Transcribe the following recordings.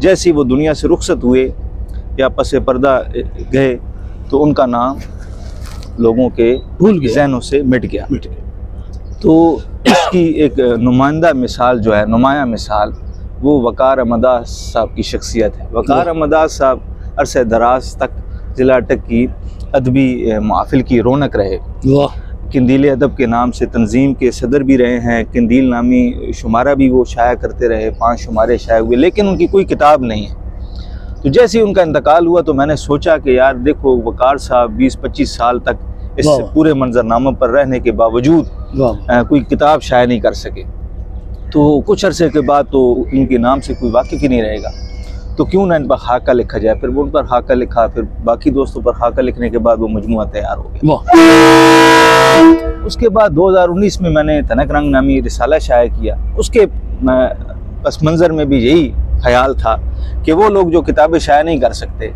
جیسے وہ دنیا سے رخصت ہوئے یا پس پردہ گئے تو ان کا نام لوگوں کے بھول گئے، ذہنوں سے مٹ گیا۔ تو اس کی ایک نمائندہ مثال جو ہے، نمایاں مثال، وہ وقار احمدآج صاحب کی شخصیت ہے۔ وقار احمدآج صاحب عرصہ دراز تک ضلع اٹک کی ادبی محافل کی رونق رہے۔ واہ، قندیل ادب کے نام سے تنظیم کے صدر بھی رہے ہیں، قندیل نامی شمارہ بھی وہ شائع کرتے رہے، 5 شمارے شائع ہوئے، لیکن ان کی کوئی کتاب نہیں ہے۔ تو جیسے ہی ان کا انتقال ہوا تو میں نے سوچا کہ یار دیکھو وقار صاحب 20-25 سال تک اس پورے منظرنامے پر رہنے کے باوجود کوئی کتاب شائع نہیں کر سکے، تو کچھ عرصے کے بعد تو ان کے نام سے کوئی واقف ہی نہیں رہے گا، تو کیوں نہ ان پر خاکہ لکھا جائے۔ پھر وہ ان پر خاکہ لکھا، پھر باقی دوستوں پر خاکہ لکھنے کے بعد وہ مجموعہ تیار ہو گیا۔ اس کے بعد 2019 میں نے تنک رنگ نامی رسالہ شائع کیا۔ اس کے پس منظر میں بھی یہی خیال تھا کہ وہ لوگ جو کتابیں شائع نہیں کر سکتے،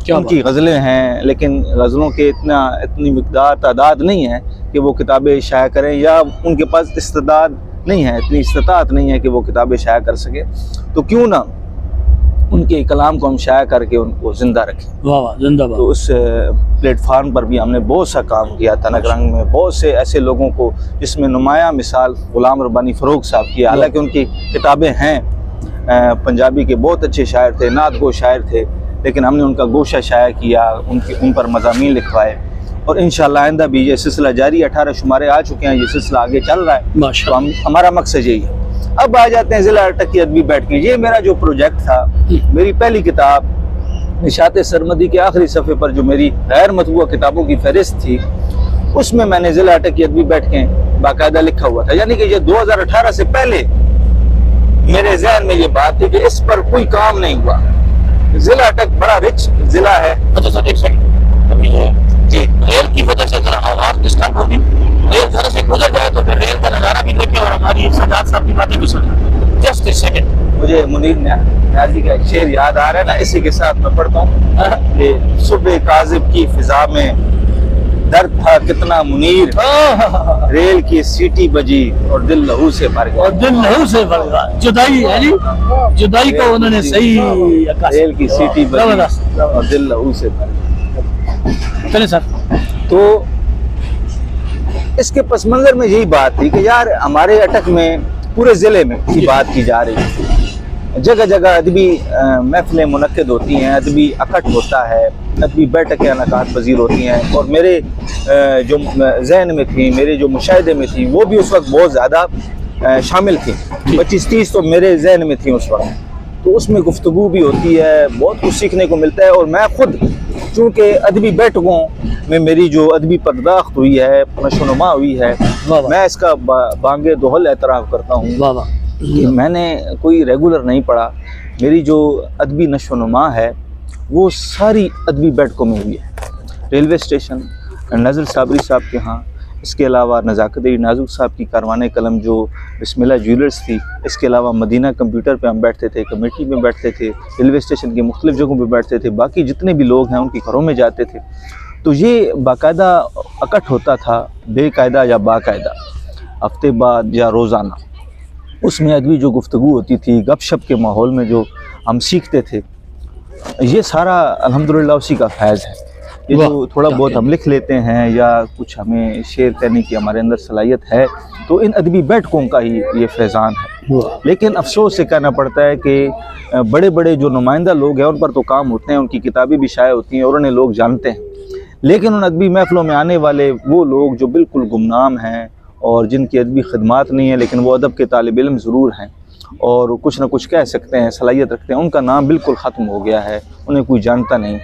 ان کی غزلیں ہیں لیکن غزلوں کے اتنی مقدار تعداد نہیں ہے کہ وہ کتابیں شائع کریں، یا ان کے پاس استعداد نہیں ہے، اتنی استطاعت نہیں ہے کہ وہ کتابیں شائع کر سکے، تو کیوں نہ ان کے کلام کو ہم شائع کر کے ان کو زندہ رکھیں۔ واہ واہ، زندہ باد۔ تو اس پلیٹ فارم پر بھی ہم نے بہت سا کام کیا۔ تنک رنگ میں بہت سے ایسے لوگوں کو، جس میں نمایاں مثال غلام ربانی فروغ صاحب کی، حالانکہ ان کی کتابیں ہیں، پنجابی کے بہت اچھے شاعر تھے، نعت گو شاعر تھے، لیکن ہم نے ان کا گوشہ شائع کیا، ان پر مضامین لکھوائے، اور انشاءاللہ آئندہ بھی یہ سلسلہ جاری ہے۔ 18 شمارے آ چکے ہیں، یہ سلسلہ آگے چل رہا ہے، تو ہمارا مقصد یہی ہے۔ اب آ جاتے ہیں ضلع اٹک کی ادبی بیٹھ کے۔ یہ میرا جو پروجیکٹ تھا، میری پہلی کتاب نشاط سرمدی کے آخری صفحے پر جو میری غیر مطبوعہ کتابوں کی فہرست تھی، اس میں نے ضلع اٹک کی ادبی بیٹھ کے باقاعدہ لکھا ہوا تھا، یعنی کہ یہ 2018 سے پہلے میرے ذہن میں یہ بات تھی کہ اس پر کوئی کام نہیں ہوا۔ ضلع اٹک بڑا رچ ضلع ہے۔ جی، ریل کی وجہ سے ذرا آواز ڈسٹرب ہوگی، ریل گھر سے گزر جائے تو پھر ریل کا نظارہ بھی دیکھیں اور ہماری سجاد صاحب کی باتیں بھی سنیں۔ جسٹ اے سیکنڈ، مجھے منیر نیازی کا ایک شعر یاد آ رہا ہے نا، اسی کے ساتھ میں پڑھتا ہوں کہ صبح کاذب کی فضا میں درد تھا کتنا منیر، ریل کی سیٹی بجی اور دل لہو سے بھر گیا۔ اور دل لہو سے بھر گیا، جدائی ہے جی، جدائی کو انہوں نے صحیح عکاسی۔ ریل کی سیٹی بجی اور دل لہو سے بھر گیا۔ چلیں سر، تو اس کے پس منظر میں یہی بات تھی کہ یار ہمارے اٹک میں پورے ضلع میں کی بات کی جا رہی ہے، جگہ جگہ ادبی محفلیں منعقد ہوتی ہیں، ادبی اکٹھ ہوتا ہے، ادبی بیٹھکیں انعقاد پذیر ہوتی ہیں، اور میرے جو ذہن میں تھیں، میرے جو مشاہدے میں تھیں، وہ بھی اس وقت بہت زیادہ شامل تھیں۔ 25-30 تو میرے ذہن میں تھیں اس وقت، تو اس میں گفتگو بھی ہوتی ہے، بہت کچھ سیکھنے کو ملتا ہے۔ اور میں خود چونکہ ادبی بیٹھکوں میں میری جو ادبی پرداخت ہوئی ہے، نشو و نما ہوئی ہے، میں اس کا بانگ دہل اعتراف کرتا ہوں کہ میں نے کوئی ریگولر نہیں پڑھا۔ میری جو ادبی نشو و نما ہے وہ ساری ادبی بیٹھکوں میں ہوئی ہے، ریلوے اسٹیشن، نظر صابری صاحب کے ہاں، اس کے علاوہ نزاکت نازک صاحب کی کاروان قلم جو بسم اللہ جیولرز تھی، اس کے علاوہ مدینہ کمپیوٹر پہ ہم بیٹھتے تھے، کمیٹی میں بیٹھتے تھے، ریلوے اسٹیشن کی مختلف جگہوں پہ بیٹھتے تھے، باقی جتنے بھی لوگ ہیں ان کے گھروں میں جاتے تھے۔ تو یہ باقاعدہ اکٹھ ہوتا تھا، بے قاعدہ یا باقاعدہ، ہفتے بعد یا روزانہ۔ اس میں ادبی جو گفتگو ہوتی تھی، گپ شپ کے ماحول میں جو ہم سیکھتے تھے، یہ سارا الحمدللہ اسی کا فیض ہے۔ یہ جو تھوڑا بہت ہم لکھ لیتے ہیں یا کچھ ہمیں شعر کہنے کی ہمارے اندر صلاحیت ہے، تو ان ادبی بیٹھکوں کا ہی یہ فیضان ہے۔ لیکن افسوس سے کہنا پڑتا ہے کہ بڑے بڑے جو نمائندہ لوگ ہیں ان پر تو کام ہوتے ہیں، ان کی کتابیں بھی شائع ہوتی ہیں اور انہیں لوگ جانتے ہیں، لیکن ان ادبی محفلوں میں آنے والے وہ لوگ جو بالکل گمنام ہیں اور جن کی ادبی خدمات نہیں ہیں لیکن وہ ادب کے طالب علم ضرور ہیں اور کچھ نہ کچھ کہہ سکتے ہیں، صلاحیت رکھتے ہیں، ان کا نام بالکل ختم ہو گیا ہے، انہیں کوئی جانتا نہیں۔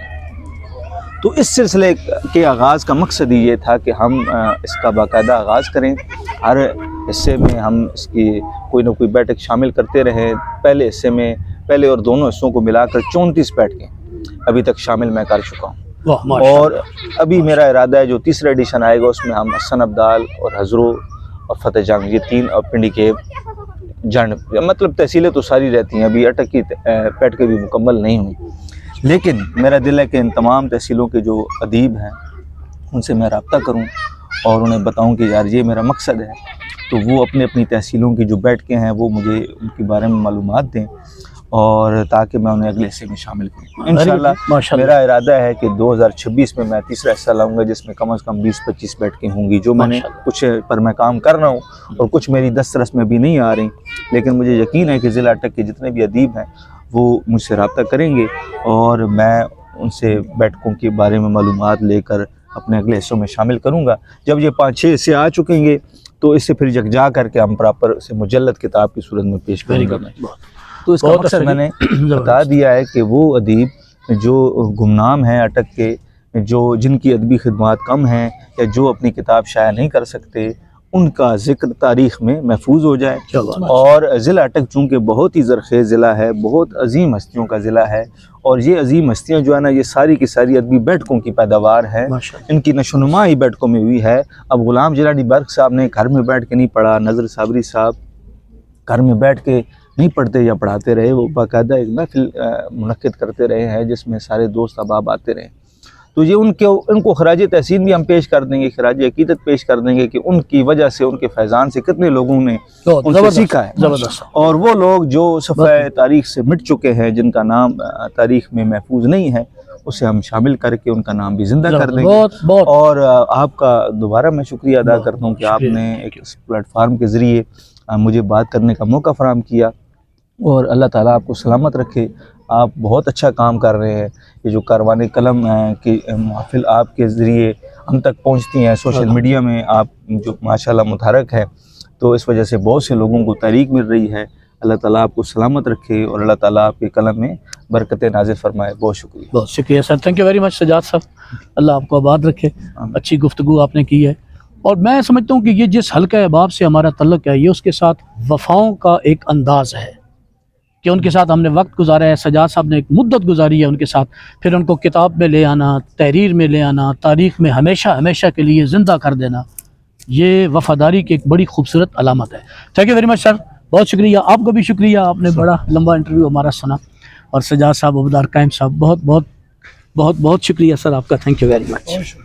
تو اس سلسلے کے آغاز کا مقصد ہی یہ تھا کہ ہم اس کا باقاعدہ آغاز کریں، ہر حصے میں ہم اس کی کوئی نہ کوئی بیٹھک شامل کرتے رہیں۔ پہلے حصے میں، پہلے اور دونوں حصوں کو ملا کر 34 بیٹھکیں ابھی تک شامل میں کر چکا ہوں، اور ابھی میرا ارادہ ہے جو تیسرا ایڈیشن آئے گا اس میں ہم حسن عبدال اور حضرو اور فتح جنگ، یہ 3 اور پنڈی کے جنڈ، مطلب تحصیلیں تو ساری رہتی ہیں، ابھی اٹک کی بیٹھکیں بھی مکمل نہیں ہوئی، لیکن میرا دل ہے کہ ان تمام تحصیلوں کے جو ادیب ہیں ان سے میں رابطہ کروں اور انہیں بتاؤں کہ یار یہ میرا مقصد ہے، تو وہ اپنی اپنی تحصیلوں کی جو بیٹھکیں ہیں وہ مجھے ان کے بارے میں معلومات دیں، اور تاکہ میں انہیں اگلے حصے میں شامل کروں انشاءاللہ۔ ماشاءاللہ۔ میرا ارادہ ہے کہ 2026 میں میں تیسرا حصہ لاؤں گا، جس میں کم از کم 20-25 بیٹھکیں ہوں گی، جو میں نے کچھ پر میں کام کر رہا ہوں اور کچھ میری دسترس میں بھی نہیں آ رہی، لیکن مجھے یقین ہے کہ ضلع اٹک کے جتنے بھی ادیب ہیں وہ مجھ سے رابطہ کریں گے اور میں ان سے بیٹھکوں کے بارے میں معلومات لے کر اپنے اگلے حصوں میں شامل کروں گا۔ جب یہ 5-6 حصے آ چکیں گے تو اس سے پھر یکجا کر کے ہم پراپر سے مجلد کتاب کی صورت میں پیش کریں گے۔ تو اس کا مقصد میں نے بتا دیا ہے کہ وہ ادیب جو گمنام ہیں اٹک کے، جن کی ادبی خدمات کم ہیں یا جو اپنی کتاب شائع نہیں کر سکتے، ان کا ذکر تاریخ میں محفوظ ہو جائے۔ اور ضلع اٹک چونکہ بہت ہی زرخیز ضلع ہے، بہت عظیم ہستیوں کا ضلع ہے، اور یہ عظیم ہستیاں جو ہے نا، یہ ساری کی ساری ادبی بیٹھکوں کی پیداوار ہے، ان کی نشوونما ہی بیٹھکوں میں ہوئی ہے۔ اب غلام جیلانی برق صاحب نے گھر میں بیٹھ کے نہیں پڑھا، نظر صابری صاحب گھر میں بیٹھ کے نہیں پڑھتے یا پڑھاتے رہے، وہ باقاعدہ ایک محفل منعقد کرتے رہے ہیں جس میں سارے دوست احباب آتے رہے۔ تو یہ ان کو خراج تحسین بھی ہم پیش کر دیں گے، خراج عقیدت پیش کر دیں گے کہ ان کی وجہ سے، ان کے فیضان سے کتنے لوگوں نے ان سے سیکھا ہے، اور وہ لوگ جو صفحہ تاریخ سے مٹ چکے ہیں، جن کا نام تاریخ میں محفوظ نہیں ہے، اسے ہم شامل کر کے ان کا نام بھی زندہ کر دیں گے۔ اور آپ کا دوبارہ میں شکریہ ادا کرتا ہوں کہ آپ نے ایک اس پلیٹ فارم کے ذریعے مجھے بات کرنے کا موقع فراہم کیا، اور اللہ تعالیٰ آپ کو سلامت رکھے۔ آپ بہت اچھا کام کر رہے ہیں۔ یہ جو کاروان قلم کی محفل آپ کے ذریعے ہم تک پہنچتی ہیں، سوشل میڈیا میں آپ جو ماشاءاللہ متحرک ہے، تو اس وجہ سے بہت سے لوگوں کو تحریک مل رہی ہے۔ اللہ تعالیٰ آپ کو سلامت رکھے اور اللہ تعالیٰ آپ کے قلم میں برکتیں نازل فرمائے۔ بہت شکریہ۔ بہت شکریہ sir, thank you very much Sajjad صاحب، اللہ آپ کو آباد رکھے۔ اچھی گفتگو آپ نے کی ہے، اور میں سمجھتا ہوں کہ یہ جس حلقہ احباب سے ہمارا تعلق ہے، یہ اس کے ساتھ وفاؤں کا ایک انداز ہے کہ ان کے ساتھ ہم نے وقت گزارا ہے۔ سجاد صاحب نے ایک مدت گزاری ہے ان کے ساتھ، پھر ان کو کتاب میں لے آنا، تحریر میں لے آنا، تاریخ میں ہمیشہ ہمیشہ کے لیے زندہ کر دینا، یہ وفاداری کی ایک بڑی خوبصورت علامت ہے۔ تھینک یو ویری مچ سر، بہت شکریہ۔ آپ کو بھی شکریہ، آپ نے بڑا لمبا انٹرویو ہمارا سنا، اور سجاد صاحب، عبدالدار قائم صاحب، بہت بہت بہت بہت شکریہ سر آپ کا، تھینک یو ویری مچ۔